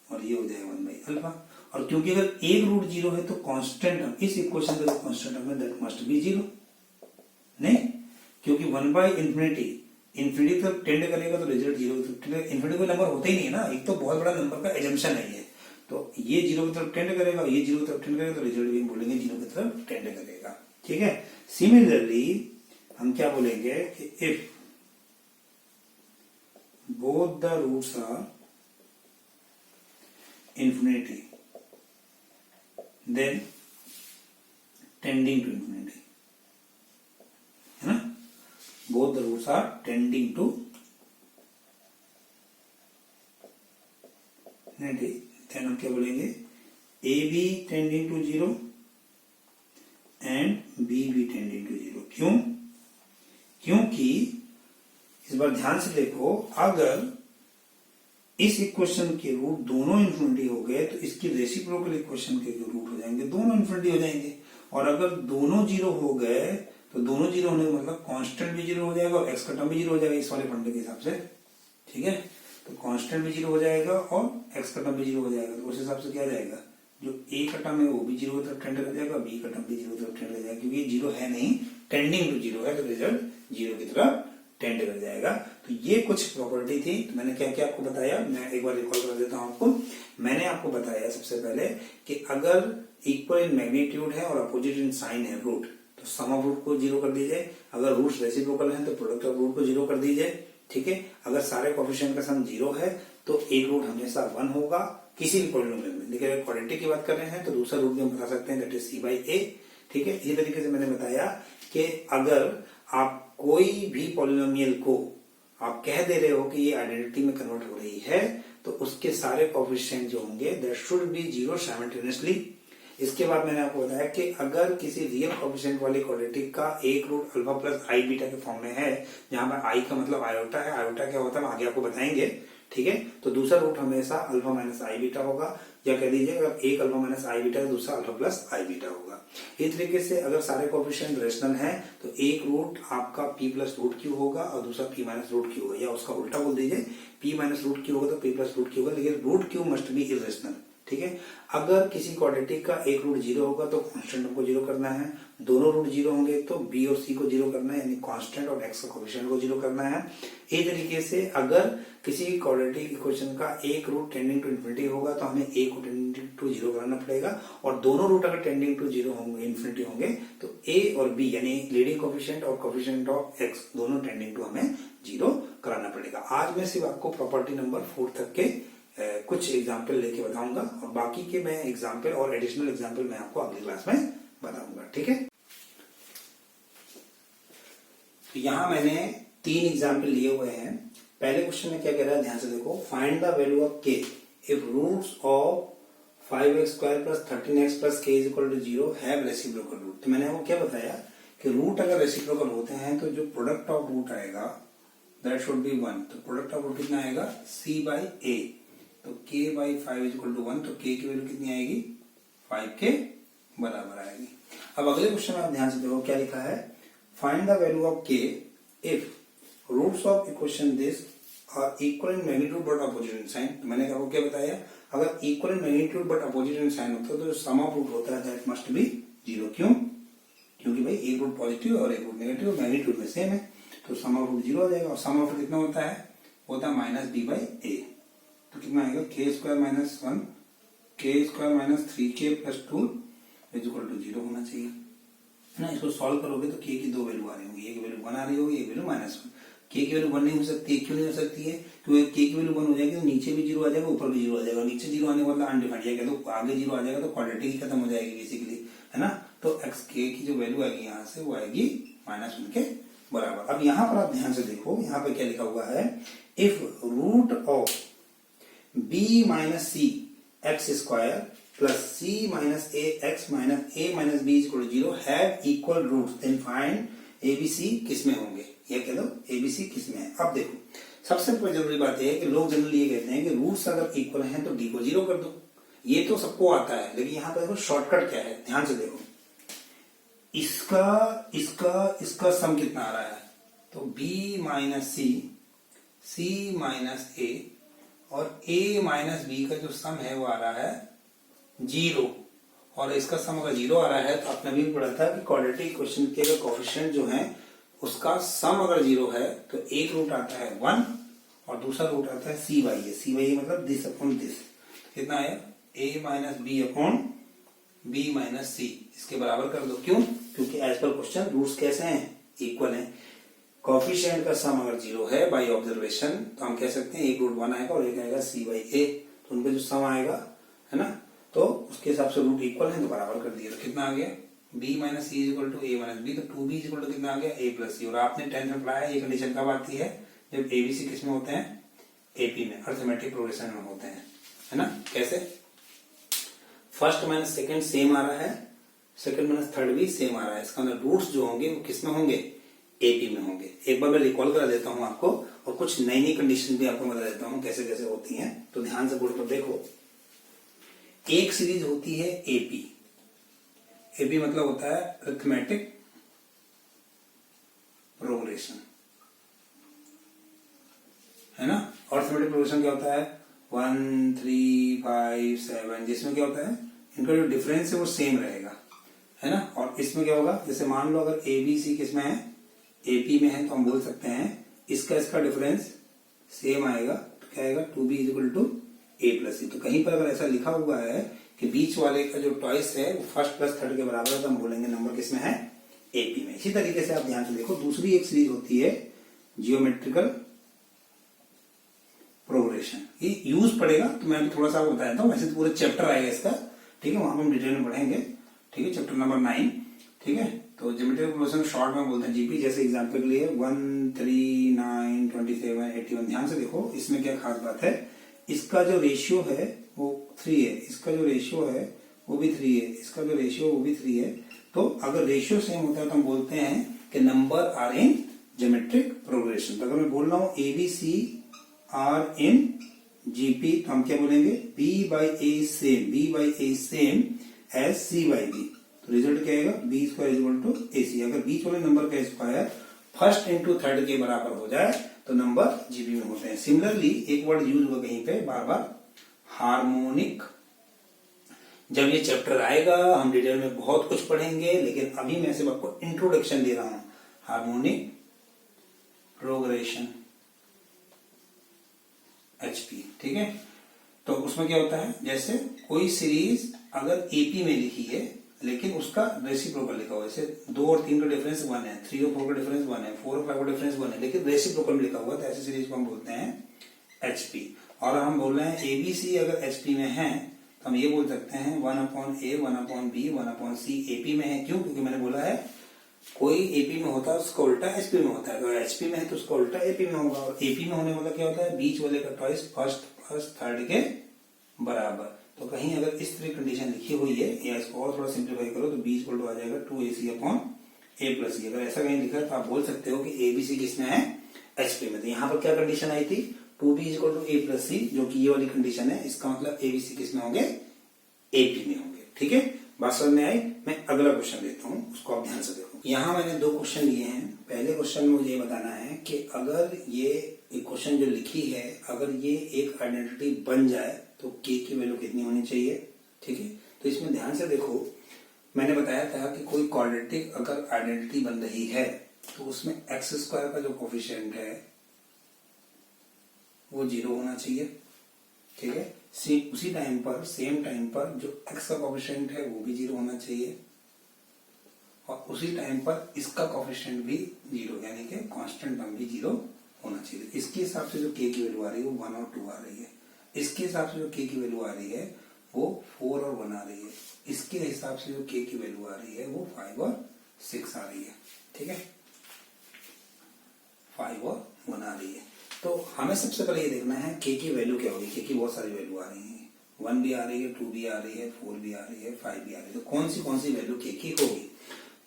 और ये हो जाएगा 1/α। और क्योंकि अगर एक रूट 0 है तो कांस्टेंट हम इस इक्वेशन का जो कांस्टेंट है दैट मस्ट बी 0, नहीं, क्योंकि 1/∞ इंफिनिटी तक टेंड करेगा तो रिजल्ट 0। इंफिनिटी कोई नंबर होता ही नहीं है ना, एक तो बहुत बड़ा नंबर का एजम्पशन है ये। तो ये 0 की तरफ टेंड करेगा, ये 0 की तरफ टेंड करेगा, तो रिजल्ट भी बोलेंगे 0 की तरफ टेंड करेगा। ठीक है, सिमिलरली हम क्या बोलेंगे कि if both the roots are infinity then tending to infinity, है ना, both the roots are tending to infinity, then हम क्या बोलेंगे, a b tending to 0 and b b tending to 0। क्यों, क्योंकि इस बार ध्यान से देखो, अगर इस इक्वेशन के रूट दोनों इन्फिनिटी हो गए तो इसकी रेसिप्रोकल इक्वेशन के जो रूट हो जाएंगे दोनों इन्फिनिटी हो जाएंगे। और अगर दोनों 0 हो गए तो दोनों 0 होने का मतलब कांस्टेंट भी 0 हो जाएगा और एक्स का टर्म भी 0 हो जाएगा इस वाले फंडे के हिसाब से। ठीक है, तो कांस्टेंट भी 0 हो जाएगा और एक्स का टर्म भी 0 हो जाएगा। तो उस हिसाब से क्या जाएगा, जो ए का टर्म है वो भी 0 की तरफ टेंड कर जाएगा, बी का टर्म भी 0 की तरफ टेंड कर जाएगा। क्योंकि 0 है नहीं, टेंडिंग टू 0 है, तो रिजल्ट 0 की तरफ टेंड कर जाएगा। तो ये कुछ प्रॉपर्टी थी। तो मैंने क्या क्या आपको बताया, मैं एक बार रिकॉल कर देता हूं आपको। मैंने आपको बताया सबसे पहले कि अगर इक्वल इन मैग्नीट्यूड है और अपोजिट इन साइन है रूट, तो सम ऑफ रूट को 0 कर दीजिए। अगर रूट्स रेसिप्रोकल हैं तो प्रोडक्ट ऑफ रूट को 0 कर दीजिए। ठीक है, अगर सारे कोफिशिएंट का सम 0 है तो एक रूट हमेशा 1 होगा किसी भी पॉलिनोमियल में। देखिए, अगर क्वाड्रेटिक की बात कर रहे हैं तो दूसरा रूट भी हम बता सकते हैं, दैट इज c/a। ठीक है, इसी तरीके से मैंने बताया कि अगर आप कोई भी पॉलिनोमियल को आप कह दे रहे हो कि ये आइडेंटिटी में कन्वर्ट हो रही है तो उसके सारे कोफिशिएंट जो होंगे दैट शुड बी 0 साइमल्टेनियसली। इसके बाद मैंने आपको बताया कि अगर किसी रियल कोफिशिएंट वाली क्वाड्रेटिक का एक root alpha plus i beta के फॉर्म में है, जहां पर आई का मतलब आयोटा है, आयोटा क्या होता है हम आगे आपको बताएंगे। ठीक है, तो दूसरा रूट हमेशा अल्फा माइनस आई बीटा होगा, या कह दीजिए अगर एक अल्फा माइनस आई बीटा है दूसरा अल्फा प्लस आई बीटा होगा। इस तरीके से अगर सारे कोफिशिएंट रेशनल हैं तो एक रूट आपका p प्लस रूट क्यू होगा और दूसरा p माइनस रूट क्यू होगा, या उसका उल्टा बोल दीजिए p माइनस रूट क्यू होगा तो p प्लस रूट क्यू होगा, लेकिन root q must be irrational. ठीक है, अगर किसी क्वाड्रेटिक का एक रूट 0 होगा तो कांस्टेंट को 0 करना है, दोनों रूट 0 होंगे तो b और c को 0 करना है, यानी कांस्टेंट और x का कोफिशिएंट को 0 करना है। इस तरीके से अगर किसी क्वाड्रेटिक इक्वेशन का एक रूट टेंडिंग टू इन्फिनिटी होगा तो हमें a को टेंडिंग टू 0 कराना पड़ेगा, और दोनों रूट अगर टेंडिंग टू 0 होंगे, इन्फिनिटी होंगे, तो a और b यानी लीडिंग कोफिशिएंट और कोफिशिएंट ऑफ x दोनों टेंडिंग टू हमें 0 कराना पड़ेगा। आज मैं सिर्फ आपको प्रॉपर्टी नंबर 4 तक के कुछ एग्जाम्पल लेके बताऊंगा, और बाकी के मैं एग्जाम्पल और एडिशनल एग्जाम्पल मैं आपको अगली क्लास में बताऊंगा। ठीक है, तो यहां मैंने 3 एग्जाम्पल लिए हुए हैं। पहले क्वेश्चन में क्या कह रहा है, ध्यान से देखो, find the value of k if roots of 5x² plus 13x plus k is equal to 0 have reciprocal root. तो मैंने आपको क्या बताया कि रूट अगर रेसिप्रोकल होते हैं तो जो प्रोडक्ट ऑफ रूट आएगा दैट शुड बी 1। तो प्रोडक्ट ऑफ रूट कितना आएगा, c/a। तो k/5 इज इक्वल टू 1, तो k की वैल्यू कितनी आएगी, 5 के बराबर आएगी। अब अगले क्वेश्चन में आप ध्यान से देखो क्या लिखा है, find the value of k if roots of equation this are equal in magnitude but opposite in sign. तो मैंने आपको क्या बताया, अगर equal in magnitude but opposite in sign होता है तो सम ऑफ रूट होता है दैट मस्ट बी 0। क्यों, क्योंकि भाई एक रूट पॉजिटिव और एक रूट नेगेटिव मैग्नीट्यूड में सेम है, तो सम ऑफ रूट 0 हो जाएगा। और सम ऑफ रूट कितना होता है माइनस b/a। तो कितना आएगा, k² minus 1 k² minus 3k plus 2 is equal to 0 होना चाहिए, है ना। इसको सॉल्व करोगे तो k की 2 वैल्यू आ रही होगी, एक वैल्यू 1 आ रही होगी, एक वैल्यू -1। k की वैल्यू 1 नहीं हो सकती है, क्यों नहीं हो सकती है, क्योंकि k की वैल्यू 1 हो जाएगी तो नीचे भी 0 आ जाएगा, ऊपर भी 0 आ जाएगा। नीचे 0 आने वाला अनडिफाइंड है, तो आगे 0 आ जाएगा तो क्वाड्रेटिक ही खत्म हो जाएगी बेसिकली, है ना। तो x k की जो वैल्यू आएगी यहाँ से वो आएगी -1 के बराबर। अब यहाँ पर आप ध्यान से देखो, यहाँ पे क्या लिखा हुआ है, if root of b minus c x square plus c minus ax minus a minus b is equal to 0 have equal roots, then find abc किस में होंगे, ये कह दो abc किस में है। अब देखो सबसे जरूरी बात यह है कि लोग जनरली ये कहते हैं कि रूट्स अगर इक्वल हैं तो d को 0 कर दो, ये तो सबको आता है, लेकिन यहाँ पर देखो शॉर्टकट क्या है, ध्यान से देखो। इसका इसका इसका सम कितना आ रहा है, तो b minus c, c minus a और a माइनस b का जो सम है वो आ रहा है 0, और इसका सम अगर 0 आ रहा है तो आपने भी पढ़ा था कि क्वाड्रेटिक इक्वेशन के अगर कोएफिशिएंट जो है उसका सम अगर 0 है तो एक रूट आता है 1 और दूसरा रूट आता है c by a, c by a मतलब दिस अपॉन दिस, कितना आया a minus b upon b minus c, इसके बराबर कर दो। क्यों, क्योंकि एज पर क्वेश्चन रूट्स कैसे हैं, इक्वल हैं। कोएफिशिएंट का सम अगर 0 है बाय ऑब्जर्वेशन तो हम कह सकते हैं एक रूट 1 आएगा और एक आएगा c बाई ए, तो उनका जो सम आएगा है ना, तो उसके हिसाब से रूट इक्वल है तो बराबर कर दिया, तो कितना आ गया b minus c is equal to a minus b, तो 2b इज इक्वल टू कितना आ गया a प्लस सी। और आपने 10th में पढ़ा है ये कंडीशन कब आती है, जब abc किस में होते हैं, एपी में, अरिथमेटिक प्रोग्रेशन में होते हैं, है ना। कैसे, फर्स्ट माइनस सेकंड सेम आ रहा है, सेकंड माइनस थर्ड भी सेम आ रहा है, इसका मतलब रूट्स जो होंगे वो किस में होंगे, एपी में होंगे। एक बार मैं रिकॉल करा देता हूं आपको और कुछ नई नई कंडीशन भी आपको बता देता हूं कैसे कैसे होती हैं, तो ध्यान से बोर्ड पर देखो। एक सीरीज होती है एपी, एपी मतलब होता है अरिथमेटिक प्रोग्रेशन, है ना। और अरिथमेटिक प्रोग्रेशन क्या होता है 1 3 5 7, जिसमें क्या होता है इनका जो डिफरेंस है वो सेम रहेगा, है ना। और इसमें क्या होगा, जैसे मान लो अगर ए बी सी किसमें है, एपी में है, तो हम बोल सकते हैं इसका डिफरेंस सेम आएगा, तो क्या आएगा 2b is equal to a plus c. तो कहीं पर अगर ऐसा लिखा हुआ है कि बीच वाले का जो टॉइस है वो फर्स्ट प्लस थर्ड के बराबर है, तो हम बोलेंगे नंबर किसमें है, एपी में। इसी तरीके से आप ध्यान से देखो, दूसरी एक सीरीज होती है जियोमेट्रिकल प्रोग्रेशन, ये यूज पड़ेगा तो मैं भी थोड़ा सा बता देता हूँ, वैसे तो पूरा चैप्टर आएगा इसका, ठीक है, वहां पर हम डिटेल में पढ़ेंगे, ठीक है, चैप्टर नंबर 9, ठीक है। तो ज्योमेट्रिकल प्रोग्रेशन शॉर्ट में बोलते हैं जीपी, जैसे एग्जांपल के लिए 1 3 9 27 81। ध्यान से देखो इसमें क्या खास बात है, इसका जो रेशियो है वो 3 है, इसका जो रेशियो है वो भी 3 है, इसका जो रेशियो वो भी 3 है। तो अगर रेशियो सेम होता है तो हम बोलते हैं कि number are in geometric progression. तो अगर मैं बोल रहा हूँ एबीसी आर इन जीपी, तो हम क्या बोलेंगे b by a same as c by b, तो रिजल्ट क्या आएगा b square is equal to a c. अगर बीच वाले नंबर का स्क्वायर फर्स्ट इंटू थर्ड के बराबर हो जाए तो नंबर जीपी में होते हैं। सिमिलरली एक वर्ड यूज हुआ कहीं पे बार बार, हार्मोनिक। जब ये चैप्टर आएगा हम डिटेल में बहुत कुछ पढ़ेंगे, लेकिन अभी मैं सिर्फ आपको इंट्रोडक्शन दे रहा हूं। हार्मोनिक प्रोग्रेशन एचपी, ठीक है। तो उसमें क्या होता है, जैसे कोई सीरीज अगर एपी में लिखी है लेकिन उसका रेसिप्रोकल लिखा हुआ है, जैसे 2 और 3 का डिफरेंस 1 है, 3 और 4 का डिफरेंस 1 है, 4 और 5 का डिफरेंस 1 है, लेकिन रेसिप्रोकल में लिखा हुआ है, तो ऐसी सीरीज को हम बोलते हैं एचपी। और हम बोल रहे हैं एबीसी अगर एचपी में है तो हम ये बोल सकते हैं 1 अपॉन ए 1 अपॉन बी 1 अपॉन सी एपी में है। क्यों, क्योंकि मैंने बोला है कोई एपी में होता है उसका उल्टा एचपी में होता है, तो एचपी में है तो उसका उल्टा एपी में होगा। और एपी में होने वाला क्या होता है, बीच वाले का ट्वाइस फर्स्ट थर्ड के बराबर। तो कहीं अगर इस तरह कंडीशन लिखी हुई है, या इसको और थोड़ा सिंप्लीफाई करो तो बी इक्वल टू आ जाएगा 2ac अपॉन ए प्लस सी। अगर ऐसा कहीं लिखा है तो आप बोल सकते हो कि एबीसी किसमें है, एचपी में। तो यहाँ पर क्या कंडीशन आई थी 2b equal to a plus c, जो कि ये वाली कंडीशन है, इसका मतलब एबीसी किसमें होंगे, एपी में होंगे, ठीक है। बात समझ में आई। मैं अगला क्वेश्चन देता हूँ, उसको आप ध्यान से देखो। यहाँ मैंने 2 क्वेश्चन लिए हैं। पहले क्वेश्चन में मुझे ये बताना है कि अगर ये इक्वेशन जो लिखी है अगर ये एक आइडेंटिटी बन जाए तो k की वैल्यू कितनी होनी चाहिए, ठीक है। तो इसमें ध्यान से देखो, मैंने बताया था कि कोई क्वाड्रेटिक अगर आइडेंटिटी बन रही है तो उसमें एक्स स्क्वायर का जो कोफिशिएंट है वो 0 होना चाहिए, ठीक है। उसी टाइम पर सेम टाइम पर जो एक्स का कोफिशिएंट है वो भी 0 होना चाहिए, और उसी टाइम पर इसका कोफिशिएंट भी 0, यानी कि कांस्टेंट टर्म भी 0 होना चाहिए। इसके हिसाब से जो k की वैल्यू आ रही है वो 1 और 2 आ रही है, इसके हिसाब से जो k की वैल्यू आ रही है वो 4 और 1 आ रही है, इसके हिसाब से जो k की वैल्यू आ रही है वो 5 और 6 आ रही है, ठीक है, 5 और 1 आ रही है। तो हमें सबसे पहले ये देखना है k की वैल्यू क्या होगी। k की बहुत सारी वैल्यू आ रही है, 1 भी आ रही है, 2 भी आ रही है, 4 भी आ रही है, 5 भी आ रही है। तो कौन सी वैल्यू के की होगी?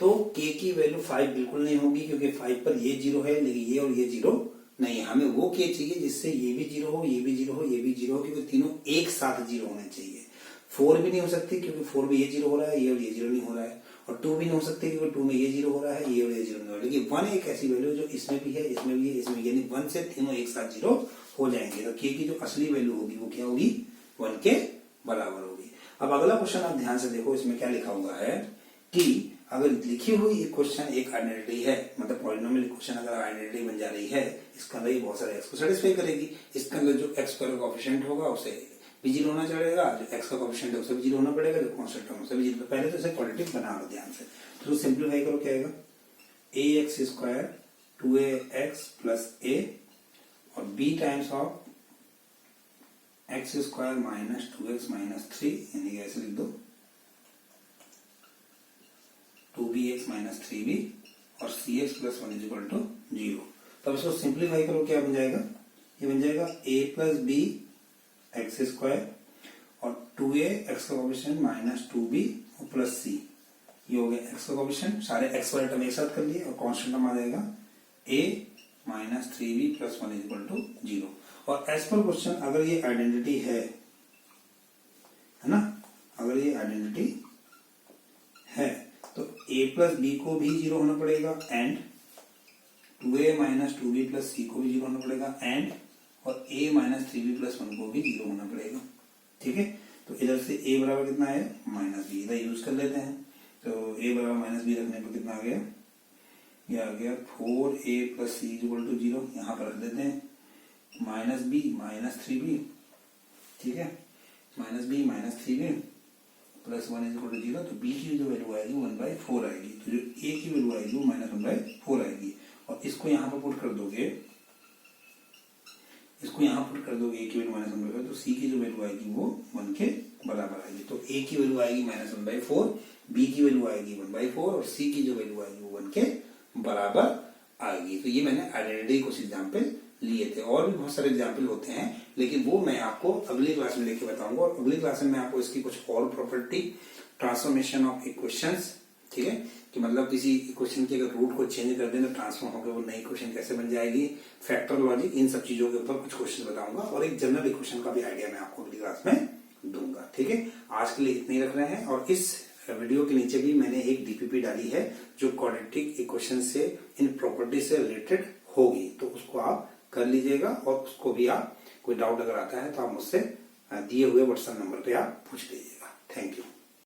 तो के की वैल्यू 5 बिल्कुल नहीं होगी, क्योंकि 5 पर ये 0 है, लेकिन ये और ये 0 नहीं है। हमें वो के चाहिए जिससे ये भी 0 हो, ये भी 0 हो, ये भी 0 हो, क्योंकि तीनों एक साथ 0 होने चाहिए। 4 भी नहीं हो सकती, क्योंकि 4 में ये 0 हो रहा है, ये और ये 0 नहीं हो रहा है। और 2 भी नहीं हो सकती, क्योंकि 2 में ये 0 हो रहा है, ये और ये 0 नहीं हो रहा है। लेकिन 1 एक ऐसी वैल्यू जो इसमें भी है, इसमें भी है, इसमें, यानी 1 से तीनों एक साथ 0 हो जाएंगे। तो के की जो असली वैल्यू होगी वो क्या होगी? 1 के बराबर होगी। अब अगला क्वेश्चन आप ध्यान से देखो, इसमें क्या लिखा हुआ है कि अगर लिखी हुई क्वेश्चन एक आइडेंटिटी है, मतलब पॉलिनोमियल इक्वेशन अगर आइडेंटिटी बन जा रही है, इसका अंदर ये बहुत सारे एक्स को सेटिस्फाई करेगी। इसके अंदर जो एक्स का कोएफिशिएंट होगा उसे भी 0 होना चाहिए, जो एक्स का कोएफिशिएंट है उसे भी 0 होना पड़ेगा, जो कांस्टेंट है उसे भी 0। पहले तो इसे क्वाड्रेटिक बना लो ध्यान से। तो सिंप्लीफाई करो, क्या आएगा? ax square 2ax plus a और b times of x square minus 2x minus 3, यानी ऐसे लिख दो 2bx माइनस 3b और cx plus 1 is equal to 0। तब इसको सिंप्लीफाई करो, क्या बन जाएगा? ये बन जाएगा a plus b x square और 2a एक्स का कोएफिशिएंट माइनस 2b और प्लस c। ये हो गया एक्स का कोएफिशिएंट, सारे एक्स वाले टर्म एक साथ कर लिए और कांस्टेंट टर्म आ जाएगा a minus 3b plus 1 is equal to 0। और एज पर क्वेश्चन अगर ये आइडेंटिटी है ना, अगर ये आइडेंटिटी है तो a प्लस बी को भी 0 होना पड़ेगा, and 2a minus 2b plus c को भी 0 होना पड़ेगा, एंड और a माइनस 3b प्लस 1 को भी 0 होना पड़ेगा। ठीक है, तो इधर से a बराबर कितना है? Minus B. इधर यूज कर लेते हैं, तो a बराबर माइनस बी रखने पर कितना आ गया? ये आ गया 4a plus c equal to 0। यहाँ पर रख देते हैं माइनस बी माइनस 3b। ठीक है, minus b minus 3b plus 1 is equal to 0। तो b की जो वैल्यू आएगी 1/4 आएगी, तो जो a की वैल्यू आएगी वो माइनस 1/4 आएगी। और इसको यहाँ पर पुट कर दोगे, इसको यहाँ पुट कर दोगे a की वैल्यू माइनस 1/4, तो c की जो वैल्यू आएगी वो 1 के बराबर आएगी। तो a की वैल्यू आएगी माइनस 1/4, b की वैल्यू आएगी 1/4 और c की जो वैल्यू आएगी वो 1 के बराबर आएगी। तो ये मैंने आइडेंटिटी कुछ एग्जाम्पल लिए थे, और भी बहुत सारे एग्जाम्पल होते हैं, लेकिन वो मैं आपको अगली क्लास में लेके बताऊंगा। और अगली क्लास में मैं आपको इसकी कुछ और प्रॉपर्टी, ट्रांसफॉर्मेशन ऑफ इक्वेशंस, ठीक है, कि मतलब किसी इक्वेशन के अगर रूट को चेंज कर दें तो ट्रांसफॉर्म होकर वो नई इक्वेशन कैसे बन जाएगी, फैक्टर लॉजिक, इन सब चीजों के ऊपर कुछ क्वेश्चन बताऊंगा, और एक जनरल इक्वेशन का भी आइडिया मैं आपको अगली क्लास में दूंगा। ठीक है, आज के लिए इतने ही रख रहे हैं। और इस वीडियो के नीचे भी मैंने एक डीपीपी डाली है जो क्वाड्रेटिक इक्वेशन से, इन प्रॉपर्टी से रिलेटेड होगी, तो उसको आप कर लीजिएगा। और उसको भी आप, कोई डाउट अगर आता है तो आप मुझसे दिए हुए व्हाट्सएप नंबर पे आप पूछ लीजिएगा। Thank you.